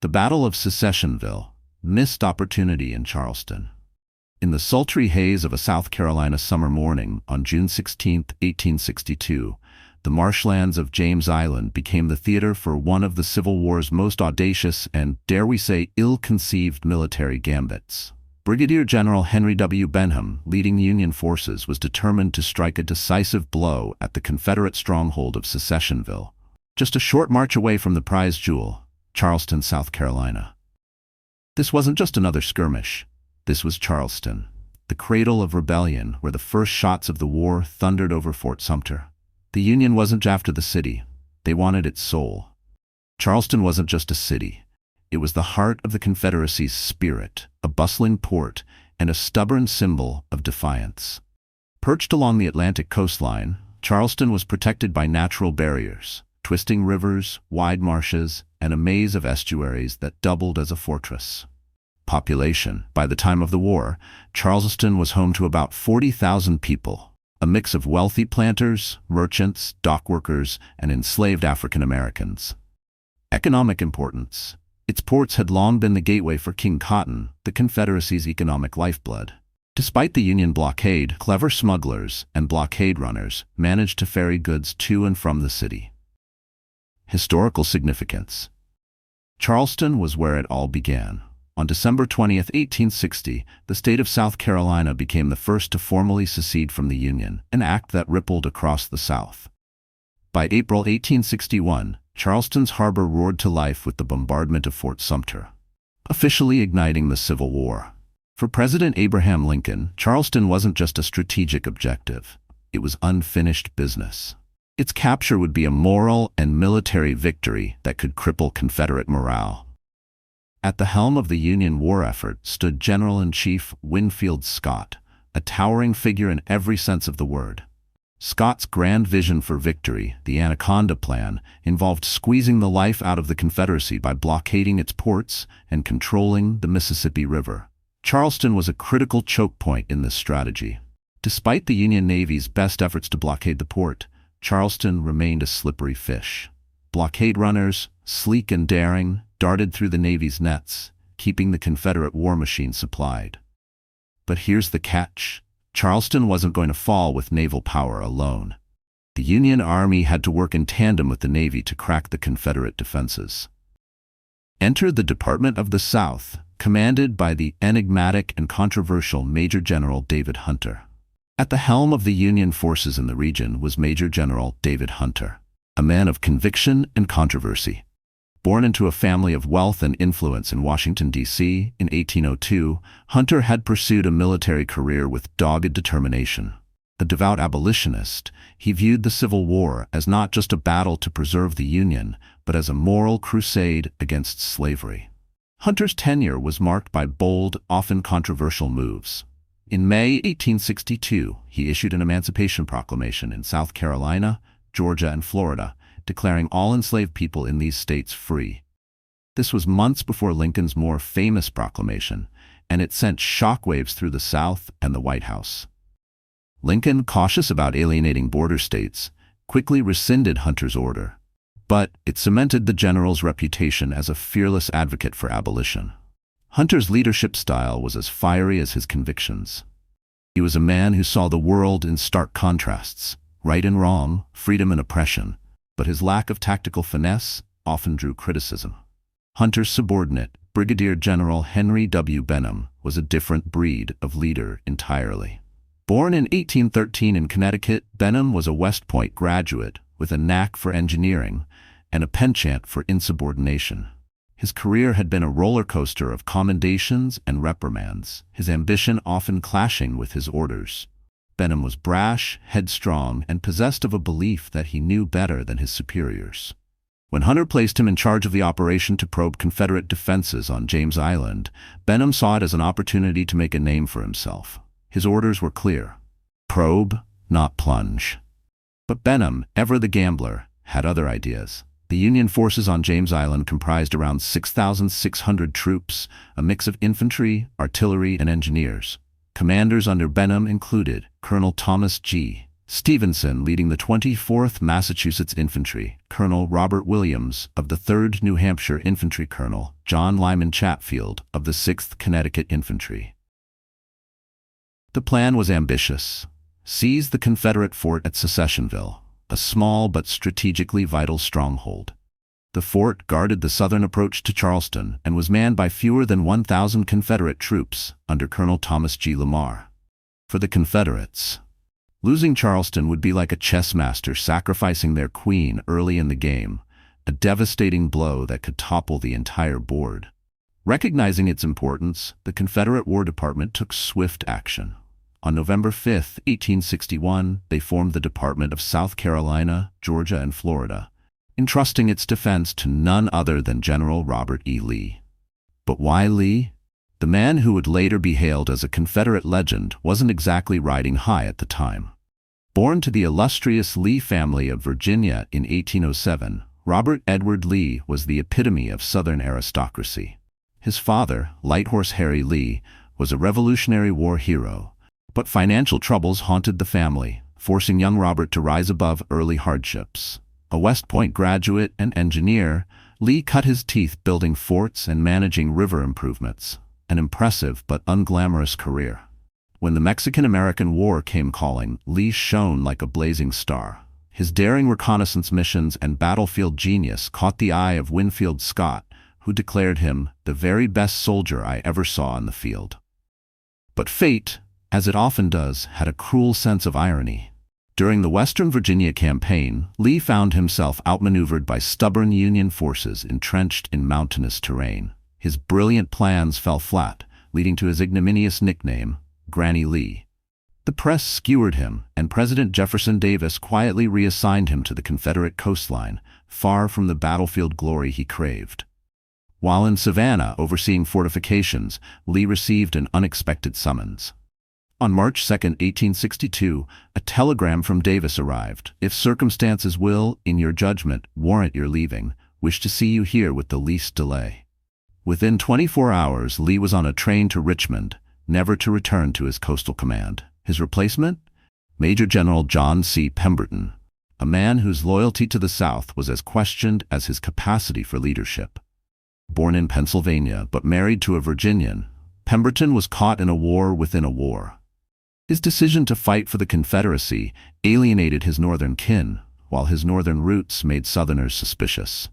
The Battle of Secessionville, missed opportunity in Charleston. In the sultry haze of a South Carolina summer morning on June 16, 1862, the marshlands of James Island became the theater for one of the Civil War's most audacious and, dare we say, ill-conceived military gambits. Brigadier General Henry W. Benham, leading the Union forces, was determined to strike a decisive blow at the Confederate stronghold of Secessionville, just a short march away from the prize jewel, Charleston, South Carolina. This wasn't just another skirmish. This was Charleston, the cradle of rebellion where the first shots of the war thundered over Fort Sumter. The Union wasn't after the city. They wanted its soul. Charleston wasn't just a city. It was the heart of the Confederacy's spirit, a bustling port, and a stubborn symbol of defiance. Perched along the Atlantic coastline, Charleston was protected by natural barriers, twisting rivers, wide marshes, and a maze of estuaries that doubled as a fortress. Population. By the time of the war, Charleston was home to about 40,000 people, a mix of wealthy planters, merchants, dockworkers, and enslaved African Americans. Economic importance. Its ports had long been the gateway for King Cotton, the Confederacy's economic lifeblood. Despite the Union blockade, clever smugglers and blockade runners managed to ferry goods to and from the city. Historical significance. Charleston was where it all began. On December 20, 1860, the state of South Carolina became the first to formally secede from the Union, an act that rippled across the South. By April 1861, Charleston's harbor roared to life with the bombardment of Fort Sumter, officially igniting the Civil War. For President Abraham Lincoln, Charleston wasn't just a strategic objective. It was unfinished business. Its capture would be a moral and military victory that could cripple Confederate morale. At the helm of the Union war effort stood General-in-Chief Winfield Scott, a towering figure in every sense of the word. Scott's grand vision for victory, the Anaconda Plan, involved squeezing the life out of the Confederacy by blockading its ports and controlling the Mississippi River. Charleston was a critical choke point in this strategy. Despite the Union Navy's best efforts to blockade the port, Charleston remained a slippery fish. Blockade runners, sleek and daring, darted through the Navy's nets, keeping the Confederate war machine supplied. But here's the catch. Charleston wasn't going to fall with naval power alone. The Union Army had to work in tandem with the Navy to crack the Confederate defenses. Enter the Department of the South, commanded by the enigmatic and controversial Major General David Hunter. At the helm of the Union forces in the region was Major General David Hunter, a man of conviction and controversy. Born into a family of wealth and influence in Washington, D.C. in 1802, Hunter had pursued a military career with dogged determination. A devout abolitionist, he viewed the Civil War as not just a battle to preserve the Union, but as a moral crusade against slavery. Hunter's tenure was marked by bold, often controversial moves. In May 1862, he issued an Emancipation Proclamation in South Carolina, Georgia, and Florida, declaring all enslaved people in these states free. This was months before Lincoln's more famous proclamation, and it sent shockwaves through the South and the White House. Lincoln, cautious about alienating border states, quickly rescinded Hunter's order, but it cemented the general's reputation as a fearless advocate for abolition. Hunter's leadership style was as fiery as his convictions. He was a man who saw the world in stark contrasts, right and wrong, freedom and oppression, but his lack of tactical finesse often drew criticism. Hunter's subordinate, Brigadier General Henry W. Benham, was a different breed of leader entirely. Born in 1813 in Connecticut, Benham was a West Point graduate with a knack for engineering and a penchant for insubordination. His career had been a roller coaster of commendations and reprimands, his ambition often clashing with his orders. Benham was brash, headstrong, and possessed of a belief that he knew better than his superiors. When Hunter placed him in charge of the operation to probe Confederate defenses on James Island, Benham saw it as an opportunity to make a name for himself. His orders were clear: probe, not plunge. But Benham, ever the gambler, had other ideas. The Union forces on James Island comprised around 6,600 troops, a mix of infantry, artillery, and engineers. Commanders under Benham included Colonel Thomas G, Stevenson leading the 24th Massachusetts Infantry, Colonel Robert Williams of the 3rd New Hampshire Infantry, Colonel John Lyman Chatfield of the 6th Connecticut Infantry. The plan was ambitious. Seize the Confederate fort at Secessionville, a small but strategically vital stronghold. The fort guarded the southern approach to Charleston and was manned by fewer than 1,000 Confederate troops under Colonel Thomas G. Lamar. For the Confederates, losing Charleston would be like a chess master sacrificing their queen early in the game, a devastating blow that could topple the entire board. Recognizing its importance, the Confederate War Department took swift action. On November 5, 1861, they formed the Department of South Carolina, Georgia, and Florida, entrusting its defense to none other than General Robert E. Lee. But why Lee? The man who would later be hailed as a Confederate legend wasn't exactly riding high at the time. Born to the illustrious Lee family of Virginia in 1807, Robert Edward Lee was the epitome of Southern aristocracy. His father, Light Horse Harry Lee, was a Revolutionary War hero, but financial troubles haunted the family, forcing young Robert to rise above early hardships. A West Point graduate and engineer, Lee cut his teeth building forts and managing river improvements, an impressive but unglamorous career. When the Mexican-American War came calling, Lee shone like a blazing star. His daring reconnaissance missions and battlefield genius caught the eye of Winfield Scott, who declared him the very best soldier I ever saw in the field. But fate, as it often does, had a cruel sense of irony. During the Western Virginia campaign, Lee found himself outmaneuvered by stubborn Union forces entrenched in mountainous terrain. His brilliant plans fell flat, leading to his ignominious nickname, Granny Lee. The press skewered him, and President Jefferson Davis quietly reassigned him to the Confederate coastline, far from the battlefield glory he craved. While in Savannah overseeing fortifications, Lee received an unexpected summons. On March 2, 1862, a telegram from Davis arrived. "If circumstances will, in your judgment, warrant your leaving, wish to see you here with the least delay." Within 24 hours, Lee was on a train to Richmond, never to return to his coastal command. His replacement? Major General John C. Pemberton, a man whose loyalty to the South was as questioned as his capacity for leadership. Born in Pennsylvania but married to a Virginian, Pemberton was caught in a war within a war. His decision to fight for the Confederacy alienated his northern kin, while his northern roots made Southerners suspicious.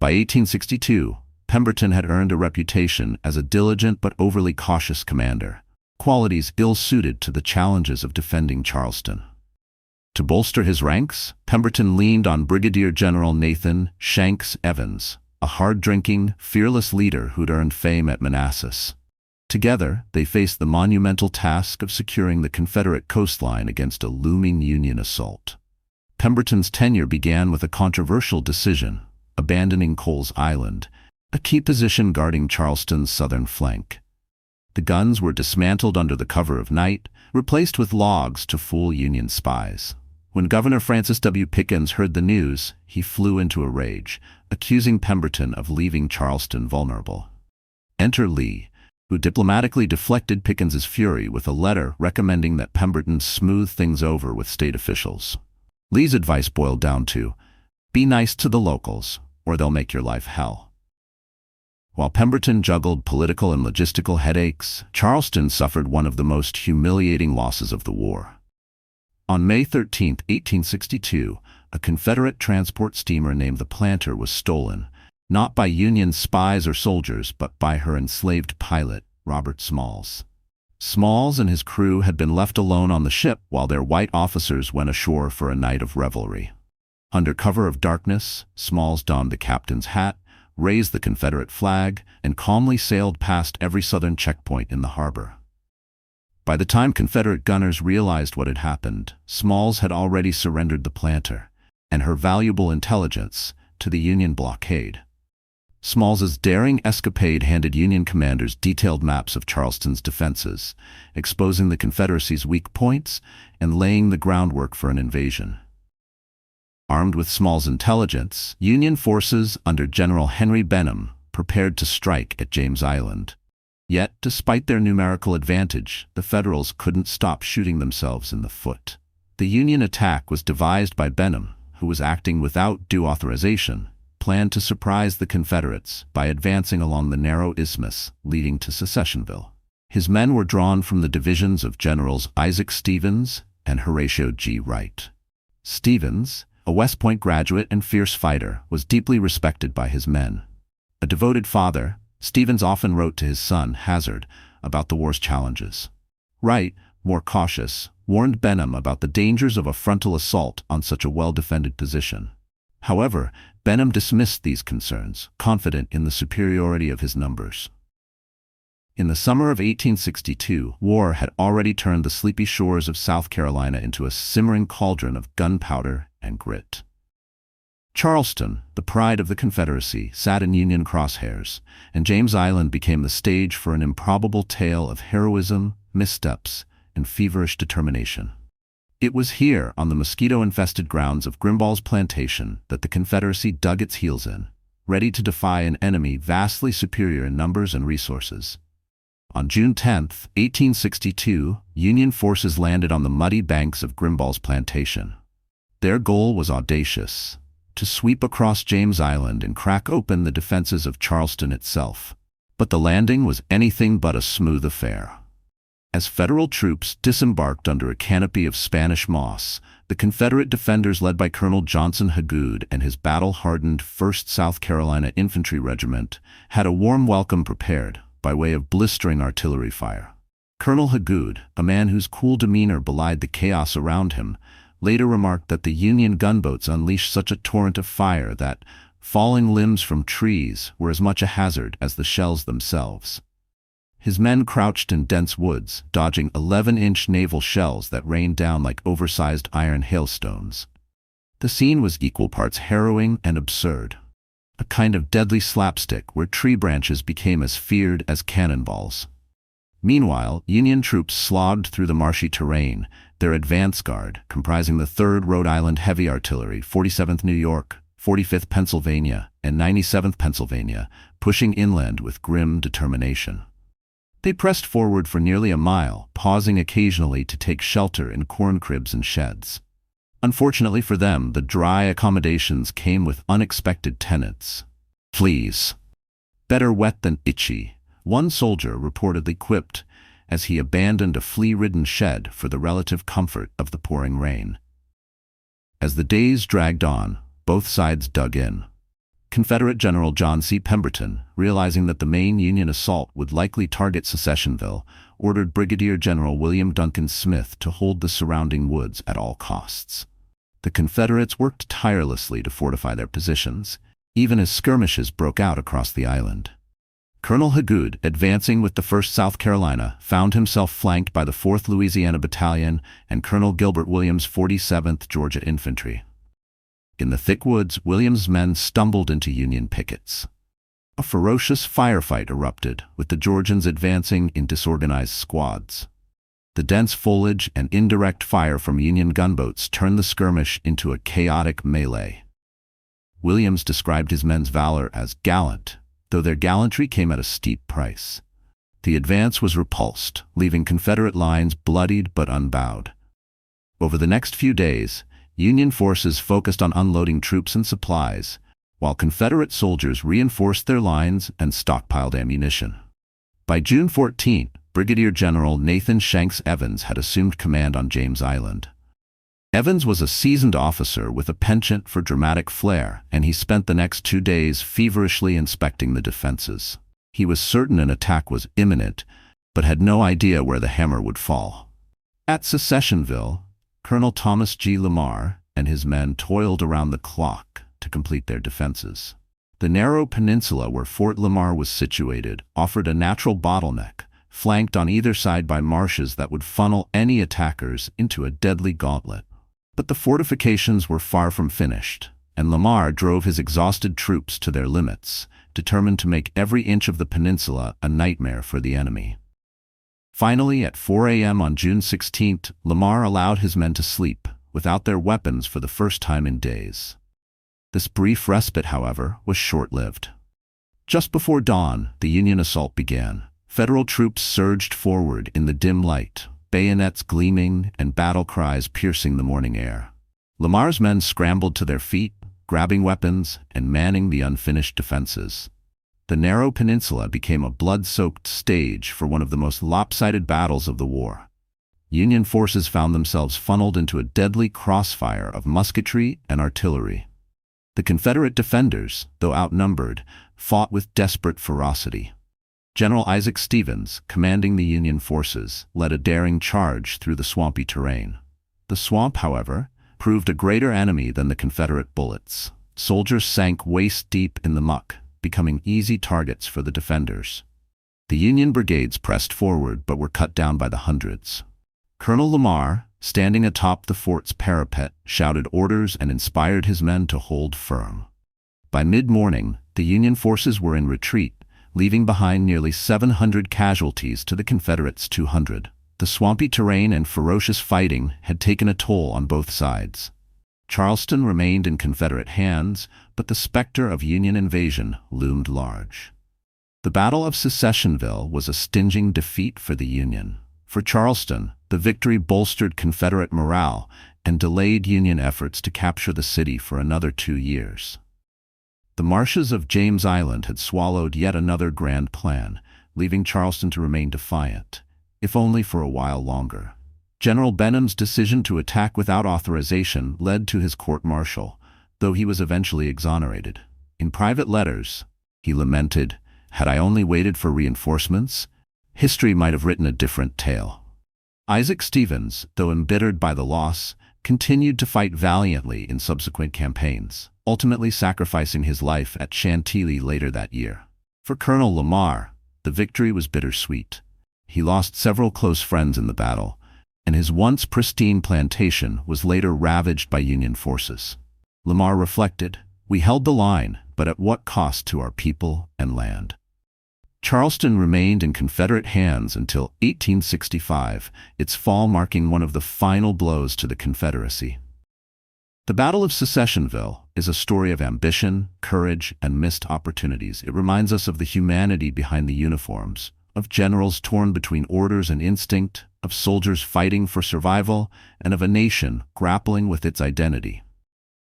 By 1862, Pemberton had earned a reputation as a diligent but overly cautious commander, qualities ill-suited to the challenges of defending Charleston. To bolster his ranks, Pemberton leaned on Brigadier General Nathan "Shanks" Evans, a hard-drinking, fearless leader who'd earned fame at Manassas. Together, they faced the monumental task of securing the Confederate coastline against a looming Union assault. Pemberton's tenure began with a controversial decision, abandoning Coles Island, a key position guarding Charleston's southern flank. The guns were dismantled under the cover of night, replaced with logs to fool Union spies. When Governor Francis W. Pickens heard the news, he flew into a rage, accusing Pemberton of leaving Charleston vulnerable. Enter Lee, who diplomatically deflected Pickens's fury with a letter recommending that Pemberton smooth things over with state officials. Lee's advice boiled down to, "Be nice to the locals, or they'll make your life hell." While Pemberton juggled political and logistical headaches, Charleston suffered one of the most humiliating losses of the war. On May 13, 1862, a Confederate transport steamer named the Planter was stolen, not by Union spies or soldiers, but by her enslaved pilot, Robert Smalls. Smalls and his crew had been left alone on the ship while their white officers went ashore for a night of revelry. Under cover of darkness, Smalls donned the captain's hat, raised the Confederate flag, and calmly sailed past every Southern checkpoint in the harbor. By the time Confederate gunners realized what had happened, Smalls had already surrendered the Planter and her valuable intelligence to the Union blockade. Smalls's daring escapade handed Union commanders detailed maps of Charleston's defenses, exposing the Confederacy's weak points and laying the groundwork for an invasion. Armed with Small's intelligence, Union forces under General Henry Benham prepared to strike at James Island. Yet, despite their numerical advantage, the Federals couldn't stop shooting themselves in the foot. The Union attack was devised by Benham, who was acting without due authorization, planned to surprise the Confederates by advancing along the narrow isthmus leading to Secessionville. His men were drawn from the divisions of Generals Isaac Stevens and Horatio G. Wright. Stevens, a West Point graduate and fierce fighter, was deeply respected by his men. A devoted father, Stevens often wrote to his son, Hazard, about the war's challenges. Wright, more cautious, warned Benham about the dangers of a frontal assault on such a well-defended position. However, Benham dismissed these concerns, confident in the superiority of his numbers. In the summer of 1862, war had already turned the sleepy shores of South Carolina into a simmering cauldron of gunpowder and grit. Charleston, the pride of the Confederacy, sat in Union crosshairs, and James Island became the stage for an improbable tale of heroism, missteps, and feverish determination. It was here, on the mosquito-infested grounds of Grimball's plantation, that the Confederacy dug its heels in, ready to defy an enemy vastly superior in numbers and resources. On June 10, 1862, Union forces landed on the muddy banks of Grimball's plantation. Their goal was audacious: to sweep across James Island and crack open the defenses of Charleston itself. But the landing was anything but a smooth affair. As Federal troops disembarked under a canopy of Spanish moss, the Confederate defenders led by Colonel Johnson Hagood and his battle-hardened 1st South Carolina Infantry Regiment had a warm welcome prepared by way of blistering artillery fire. Colonel Hagood, a man whose cool demeanor belied the chaos around him, later remarked that the Union gunboats unleashed such a torrent of fire that falling limbs from trees were as much a hazard as the shells themselves. His men crouched in dense woods, dodging 11-inch naval shells that rained down like oversized iron hailstones. The scene was equal parts harrowing and absurd, a kind of deadly slapstick where tree branches became as feared as cannonballs. Meanwhile, Union troops slogged through the marshy terrain, their advance guard, comprising the 3rd Rhode Island Heavy Artillery, 47th New York, 45th Pennsylvania, and 97th Pennsylvania, pushing inland with grim determination. They pressed forward for nearly a mile, pausing occasionally to take shelter in corn cribs and sheds. Unfortunately for them, the dry accommodations came with unexpected tenets. "Please, better wet than itchy," one soldier reportedly quipped as he abandoned a flea-ridden shed for the relative comfort of the pouring rain. As the days dragged on, both sides dug in. Confederate General John C. Pemberton, realizing that the main Union assault would likely target Secessionville, ordered Brigadier General William Duncan Smith to hold the surrounding woods at all costs. The Confederates worked tirelessly to fortify their positions, even as skirmishes broke out across the island. Colonel Hagood, advancing with the 1st South Carolina, found himself flanked by the 4th Louisiana Battalion and Colonel Gilbert Williams' 47th Georgia Infantry. In the thick woods, Williams' men stumbled into Union pickets. A ferocious firefight erupted, with the Georgians advancing in disorganized squads. The dense foliage and indirect fire from Union gunboats turned the skirmish into a chaotic melee. Williams described his men's valor as gallant, though their gallantry came at a steep price. The advance was repulsed, leaving Confederate lines bloodied but unbowed. Over the next few days, Union forces focused on unloading troops and supplies, while Confederate soldiers reinforced their lines and stockpiled ammunition. By June 14, Brigadier General Nathan Shanks Evans had assumed command on James Island. Evans was a seasoned officer with a penchant for dramatic flair, and he spent the next 2 days feverishly inspecting the defenses. He was certain an attack was imminent, but had no idea where the hammer would fall. At Secessionville, Colonel Thomas G. Lamar and his men toiled around the clock to complete their defenses. The narrow peninsula where Fort Lamar was situated offered a natural bottleneck, flanked on either side by marshes that would funnel any attackers into a deadly gauntlet. But the fortifications were far from finished, and Lamar drove his exhausted troops to their limits, determined to make every inch of the peninsula a nightmare for the enemy. Finally, at 4 a.m. on June 16th, Lamar allowed his men to sleep, without their weapons for the first time in days. This brief respite, however, was short-lived. Just before dawn, the Union assault began. Federal troops surged forward in the dim light, bayonets gleaming and battle cries piercing the morning air. Lamar's men scrambled to their feet, grabbing weapons and manning the unfinished defenses. The narrow peninsula became a blood-soaked stage for one of the most lopsided battles of the war. Union forces found themselves funneled into a deadly crossfire of musketry and artillery. The Confederate defenders, though outnumbered, fought with desperate ferocity. General Isaac Stevens, commanding the Union forces, led a daring charge through the swampy terrain. The swamp, however, proved a greater enemy than the Confederate bullets. Soldiers sank waist-deep in the muck, becoming easy targets for the defenders. The Union brigades pressed forward but were cut down by the hundreds. Colonel Lamar, standing atop the fort's parapet, shouted orders and inspired his men to hold firm. By mid-morning, the Union forces were in retreat, leaving behind nearly 700 casualties to the Confederates' 200. The swampy terrain and ferocious fighting had taken a toll on both sides. Charleston remained in Confederate hands, but the specter of Union invasion loomed large. The Battle of Secessionville was a stinging defeat for the Union. For Charleston, the victory bolstered Confederate morale and delayed Union efforts to capture the city for another 2 years. The marshes of James Island had swallowed yet another grand plan, leaving Charleston to remain defiant, if only for a while longer. General Benham's decision to attack without authorization led to his court-martial, though he was eventually exonerated. In private letters, he lamented, "Had I only waited for reinforcements, history might have written a different tale." Isaac Stevens, though embittered by the loss, continued to fight valiantly in subsequent campaigns, ultimately sacrificing his life at Chantilly later that year. For Colonel Lamar, the victory was bittersweet. He lost several close friends in the battle, and his once pristine plantation was later ravaged by Union forces. Lamar reflected, "We held the line, but at what cost to our people and land?" Charleston remained in Confederate hands until 1865, its fall marking one of the final blows to the Confederacy. The Battle of Secessionville is a story of ambition, courage, and missed opportunities. It reminds us of the humanity behind the uniforms, of generals torn between orders and instinct, of soldiers fighting for survival, and of a nation grappling with its identity.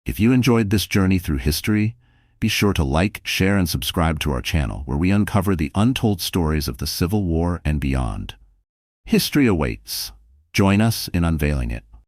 If you enjoyed this journey through history, be sure to like, share, and subscribe to our channel, where we uncover the untold stories of the Civil War and beyond. History awaits. Join us in unveiling it.